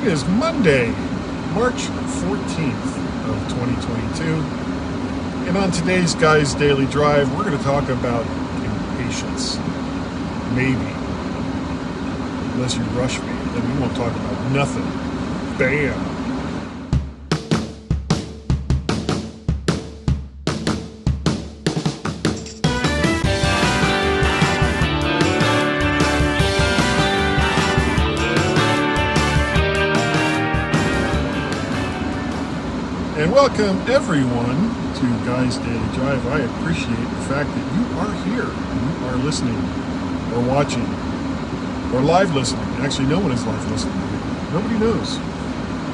It is Monday, March 14th of 2022, and on today's Guy's Daily Drive, we're going to talk about impatience. Maybe. Unless you rush me, then we won't talk about nothing. Bam! And welcome everyone to Guy's Daily Drive. I appreciate the fact that you are here, you are listening, or watching, or live listening. Actually, no one is live listening. Nobody knows.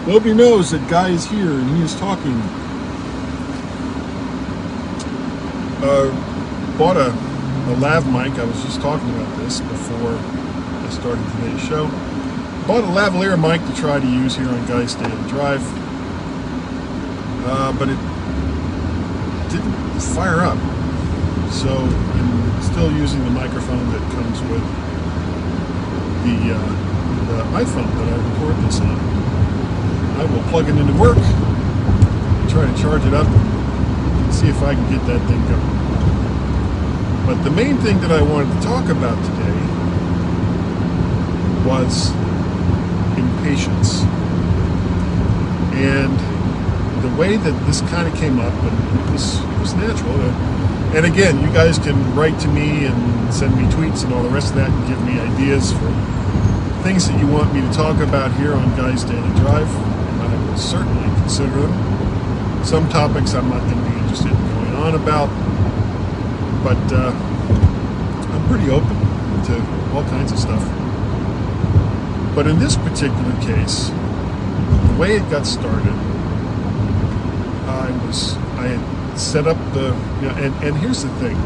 Nobody knows that Guy is here and he is talking. Bought a lav mic. I was just talking about this before I started today's show. Bought a lavalier mic to try to use here on Guy's Daily Drive. But it didn't fire up. So I'm still using the microphone that comes with the iPhone that I record this on. I will plug it into work, try to charge it up, and see if I can get that thing going. But the main thing that I wanted to talk about today was impatience. And the way that this kind of came up, and it was natural. And again, you guys can write to me and send me tweets and all the rest of that and give me ideas for things that you want me to talk about here on Guy's Daily Drive, and I will certainly consider them. Some topics I'm not going to be interested in going on about, but I'm pretty open to all kinds of stuff. But in this particular case, the way it got started, I had set up the, and here's the thing,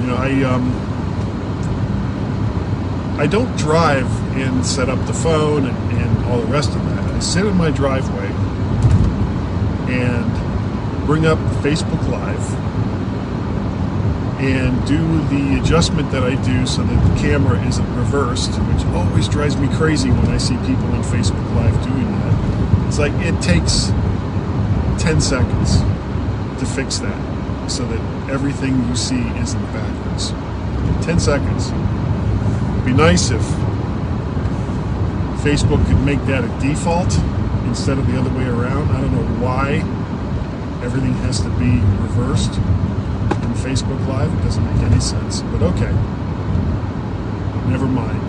I don't drive and set up the phone and all the rest of that. I sit in my driveway and bring up Facebook Live and do the adjustment that I do so that the camera isn't reversed, which always drives me crazy when I see people on Facebook Live doing that. It's like it takes 10 seconds to fix that so that everything you see isn't backwards. 10 seconds. It'd be nice if Facebook could make that a default instead of the other way around. I don't know why everything has to be reversed in Facebook Live. It doesn't make any sense, but okay. Never mind.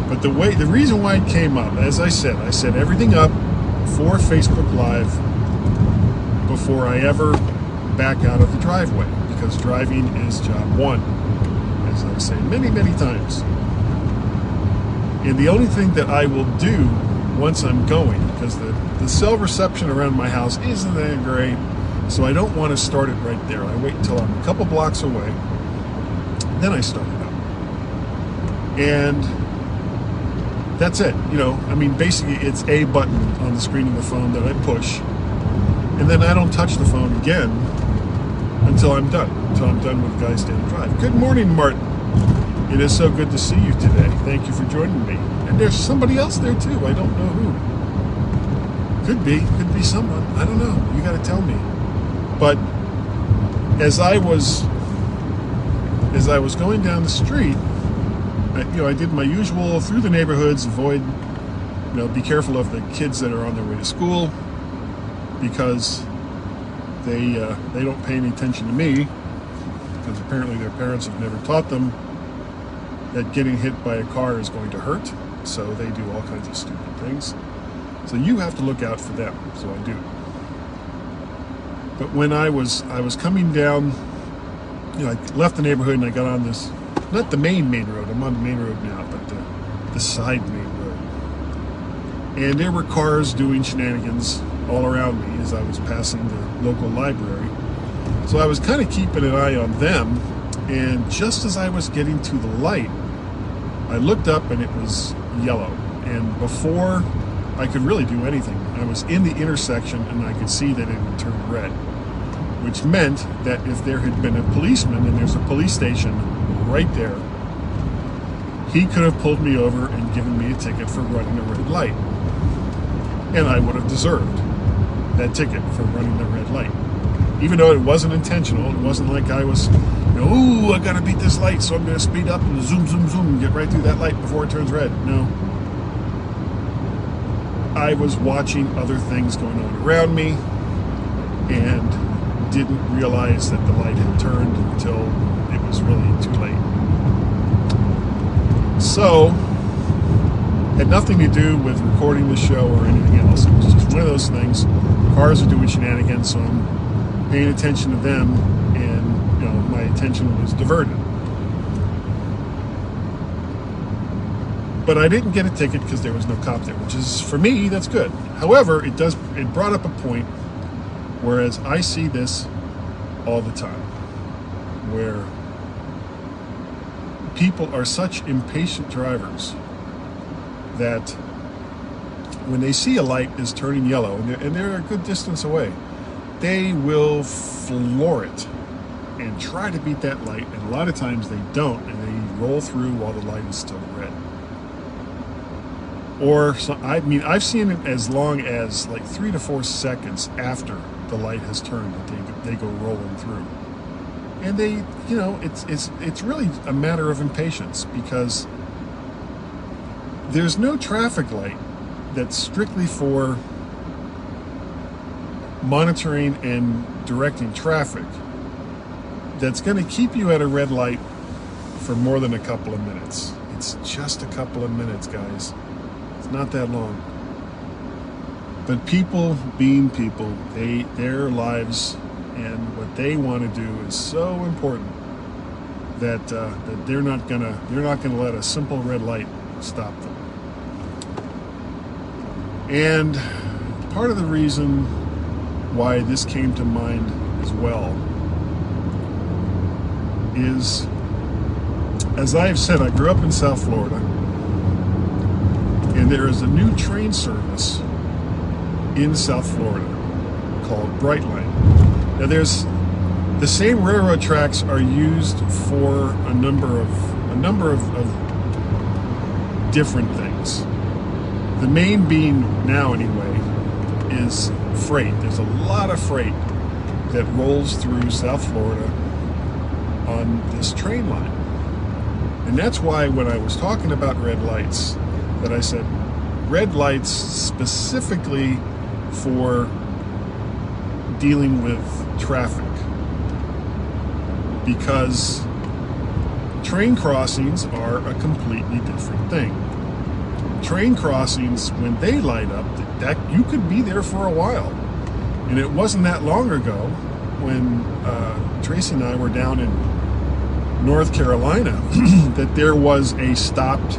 But the reason why it came up, as I set everything up for Facebook Live before I ever back out of the driveway, because driving is job one, as I say many, many times. And the only thing that I will do once I'm going, because the cell reception around my house isn't that great, so I don't want to start it right there. I wait until I'm a couple blocks away, then I start it up. And that's it. Basically it's a button on the screen of the phone that I push, and then I don't touch the phone again until I'm done with Guy's Daily Drive. Good morning, Martin. It is so good to see you today. Thank you for joining me. And there's somebody else there too. I don't know who. Could be someone. I don't know. You got to tell me. But as I was going down the street, I did my usual through the neighborhoods, avoid, be careful of the kids that are on their way to school, because they don't pay any attention to me, because apparently their parents have never taught them that getting hit by a car is going to hurt, so they do all kinds of stupid things. So you have to look out for them, so I do. But when I was coming down, I left the neighborhood and I got on this, not the main road, I'm on the main road now, but the side main road. And there were cars doing shenanigans all around me as I was passing the local library. So I was kind of keeping an eye on them, and just as I was getting to the light, I looked up and it was yellow. And before I could really do anything, I was in the intersection and I could see that it had turned red, which meant that if there had been a policeman, and there's a police station right there, he could have pulled me over and given me a ticket for running a red light. And I would have deserved that ticket for running the red light. Even though it wasn't intentional, it wasn't like I was, ooh, I gotta beat this light, so I'm gonna speed up and zoom, zoom, zoom, and get right through that light before it turns red. No. I was watching other things going on around me and didn't realize that the light had turned until it was really too late. So, had nothing to do with recording the show or anything else. It was just one of those things. Cars are doing shenanigans, so I'm paying attention to them, and my attention was diverted. But I didn't get a ticket because there was no cop there, which is, for me, that's good. However, it brought up a point, whereas I see this all the time, where people are such impatient drivers that when they see a light is turning yellow, and they're a good distance away, they will floor it and try to beat that light, and a lot of times they don't, and they roll through while the light is still red. Or, I've seen it as long as like 3 to 4 seconds after the light has turned that they go rolling through. And they, it's really a matter of impatience, because there's no traffic light that's strictly for monitoring and directing traffic that's going to keep you at a red light for more than a couple of minutes. It's just a couple of minutes, guys. It's not that long. But people being people, their lives and what they want to do is so important that they're not gonna let a simple red light stop them. And part of the reason why this came to mind as well is, as I have said, I grew up in South Florida, and there is a new train service in South Florida called Brightline. Now, there's the same railroad tracks are used for a number of different things. The main being now, anyway, is freight. There's a lot of freight that rolls through South Florida on this train line. And that's why when I was talking about red lights, that I said red lights specifically for dealing with traffic, because train crossings are a completely different thing. Train crossings, when they light up, that you could be there for a while. And it wasn't that long ago when Tracy and I were down in North Carolina that there was a stopped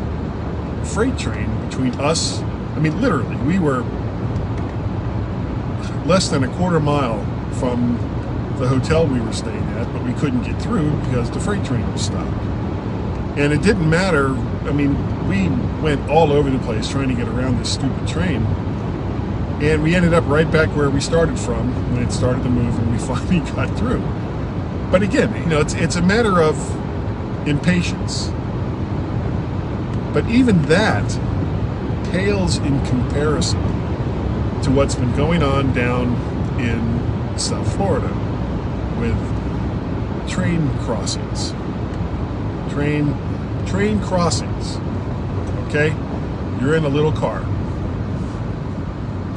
freight train between us. I mean, literally, we were less than a quarter mile from the hotel we were staying at, but we couldn't get through because the freight train was stopped. And it didn't matter. I mean, we went all over the place trying to get around this stupid train, and we ended up right back where we started from when it started to move, and we finally got through. But again, it's a matter of impatience. But even that pales in comparison to what's been going on down in South Florida with train crossings. Train crossings. Okay? You're in a little car.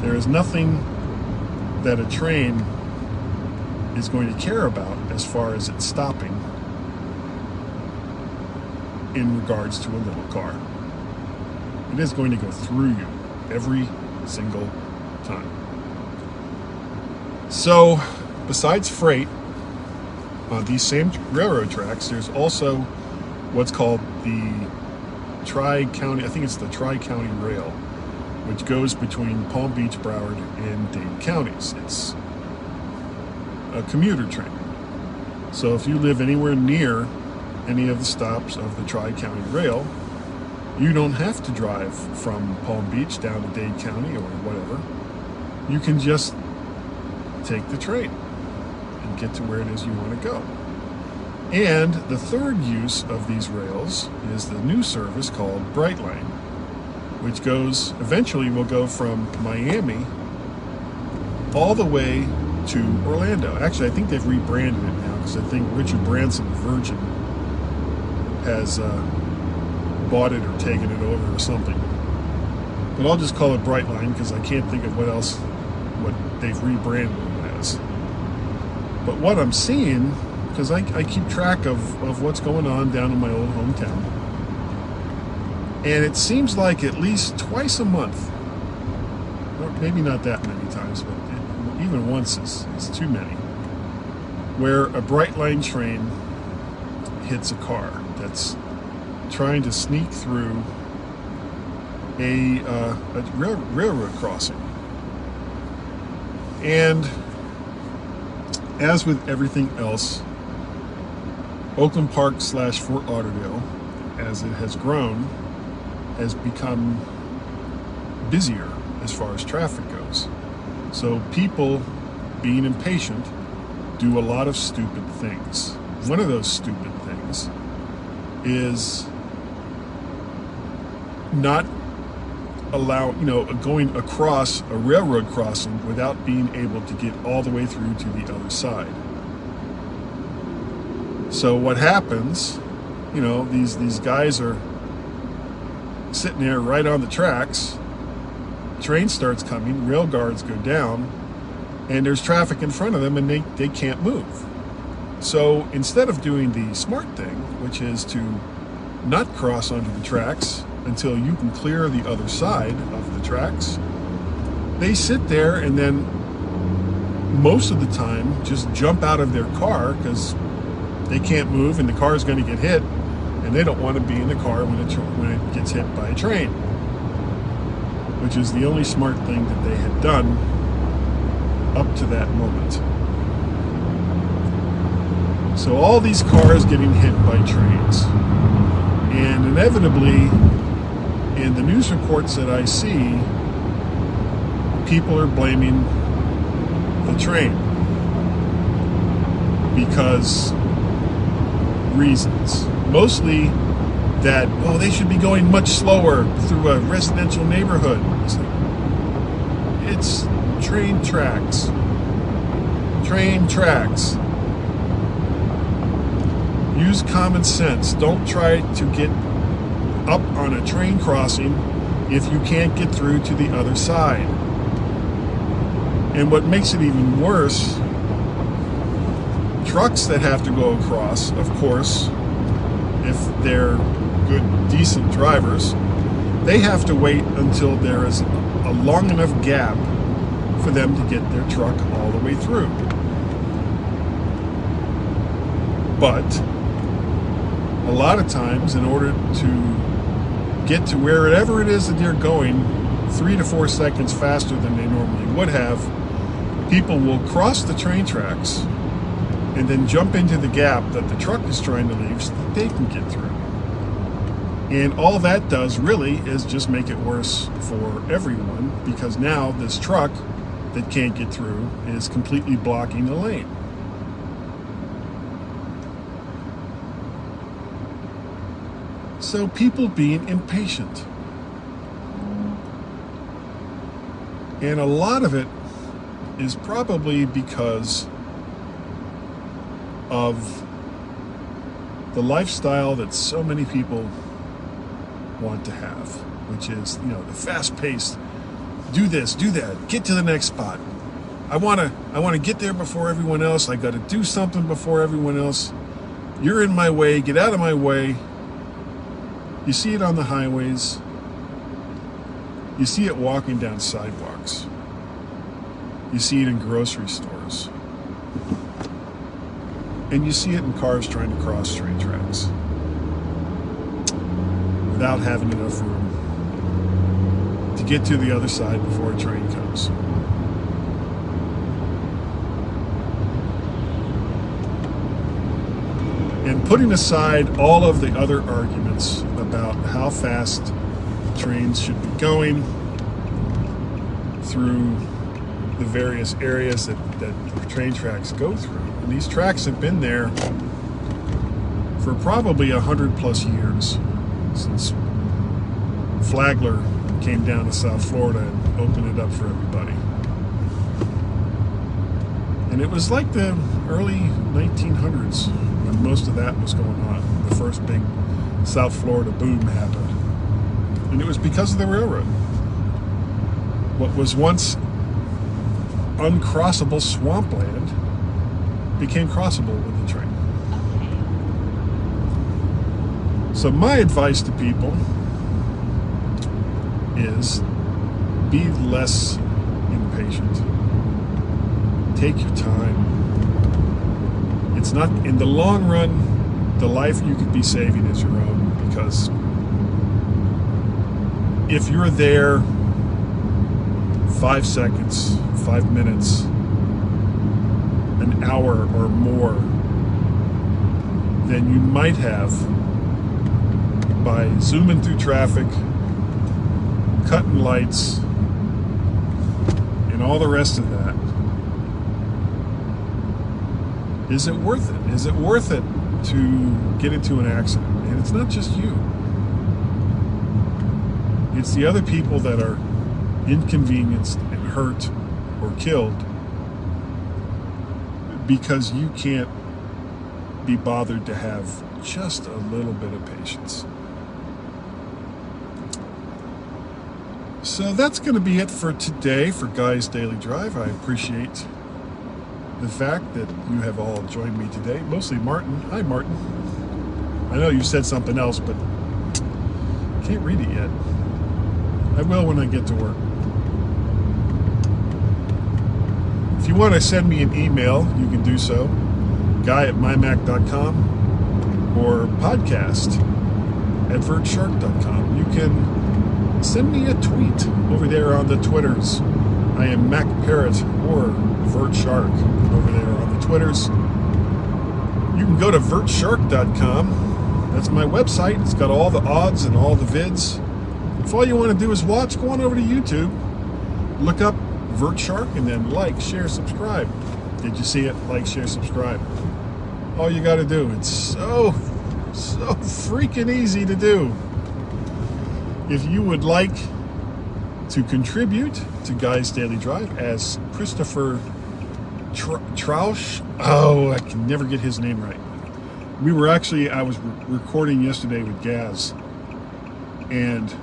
There is nothing that a train is going to care about as far as it stopping in regards to a little car. It is going to go through you every single time. So, besides freight, on these same railroad tracks, there's also what's called the Tri-County, I think it's the Tri-County Rail, which goes between Palm Beach, Broward, and Dade counties. It's a commuter train. So if you live anywhere near any of the stops of the Tri-County Rail, you don't have to drive from Palm Beach down to Dade County or whatever. You can just take the train and get to where it is you want to go. And the third use of these rails is the new service called Brightline. which goes, eventually will go from Miami all the way to Orlando. Actually, I think they've rebranded it now, because I think Richard Branson, Virgin, has bought it or taken it over or something. But I'll just call it Brightline, because I can't think of what they've rebranded it as. But what I'm seeing, because I keep track of what's going on down in my old hometown, and it seems like at least twice a month, or maybe not that many times, but even once is too many, where a Brightline train hits a car that's trying to sneak through a railroad crossing. And as with everything else, Oakland Park / Fort Lauderdale, as it has grown, has become busier as far as traffic goes. So people, being impatient, do a lot of stupid things. One of those stupid things is not going across a railroad crossing without being able to get all the way through to the other side. So what happens, these guys are sitting there right on the tracks, train starts coming, rail guards go down, and there's traffic in front of them, and they can't move. So instead of doing the smart thing, which is to not cross onto the tracks until you can clear the other side of the tracks, they sit there and then most of the time just jump out of their car because they can't move and the car is going to get hit, and they don't want to be in the car when it gets hit by a train, which is the only smart thing that they had done up to that moment. So all these cars getting hit by trains, and inevitably in the news reports that I see, people are blaming the train because reasons. Mostly that, they should be going much slower through a residential neighborhood. It's train tracks. Train tracks. Use common sense. Don't try to get up on a train crossing if you can't get through to the other side. And what makes it even worse, trucks that have to go across, of course, if they're good, decent drivers, they have to wait until there is a long enough gap for them to get their truck all the way through. But a lot of times, in order to get to wherever it is that they're going 3 to 4 seconds faster than they normally would have, people will cross the train tracks and then jump into the gap that the truck is trying to leave so that they can get through. And all that does really is just make it worse for everyone, because now this truck that can't get through is completely blocking the lane. So people being impatient. And a lot of it is probably because of the lifestyle that so many people want to have, which is, the fast-paced, do this, do that, get to the next spot. I want to get there before everyone else. I got to do something before everyone else. You're in my way. Get out of my way. You see it on the highways. You see it walking down sidewalks. You see it in grocery stores. And you see it in cars trying to cross train tracks without having enough room to get to the other side before a train comes. And putting aside all of the other arguments about how fast trains should be going through the various areas that the train tracks go through. And these tracks have been there for probably 100+ years, since Flagler came down to South Florida and opened it up for everybody. And it was like the early 1900s when most of that was going on. The first big South Florida boom happened. And it was because of the railroad. What was once uncrossable swampland became crossable with the train. So my advice to people is be less impatient. Take your time. It's not, in the long run, the life you could be saving is your own, because if you're there 5 seconds, 5 minutes, an hour or more than you might have by zooming through traffic, cutting lights, and all the rest of that, is it worth it? Is it worth it to get into an accident? And it's not just you. It's the other people that are inconvenienced and hurt or killed because you can't be bothered to have just a little bit of patience. So that's going to be it for today for Guy's Daily Drive. I appreciate the fact that you have all joined me today, mostly Martin. Hi, Martin. I know you said something else, but I can't read it yet. I will when I get to work. If you want to send me an email, you can do so. guy@mymac.com or podcast@vertshark.com. You can send me a tweet over there on the Twitters. I am Mac Parrot or Vert Shark over there on the Twitters. You can go to vertshark.com. That's my website. It's got all the odds and all the vids. If all you want to do is watch, go on over to YouTube. Look up Vert Shark and then like, share, subscribe. Did you see it? Like, share, subscribe. All you got to do. It's so freaking easy to do. If you would like to contribute to Guy's Daily Drive, as Christopher Trausch, I can never get his name right. I was recording yesterday with Gaz, and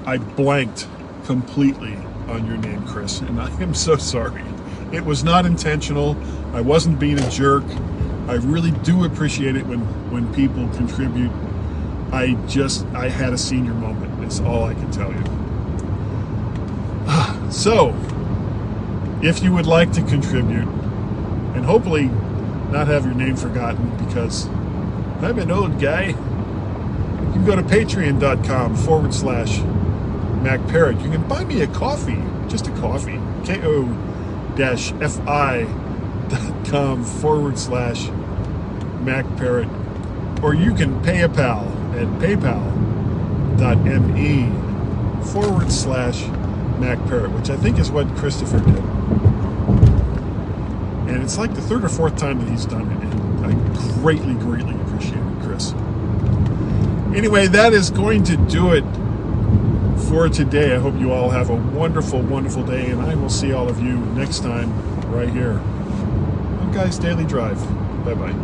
I blanked completely on your name, Chris, and I am so sorry. It was not intentional. I wasn't being a jerk. I really do appreciate it when people contribute. I had a senior moment. It's all I can tell you. So, if you would like to contribute, and hopefully not have your name forgotten, because I'm an old guy, you can go to patreon.com/MacParrot. You can buy me a coffee, just a coffee, ko-fi.com/MacParrot. Or you can pay a pal at paypal.me/MacParrot, which I think is what Christopher did. And it's like the third or fourth time that he's done it, and I greatly appreciate it, Chris. Anyway, that is going to do it for today. I hope you all have a wonderful day, and I will see all of you next time right here on Guy's Daily Drive. Bye-bye.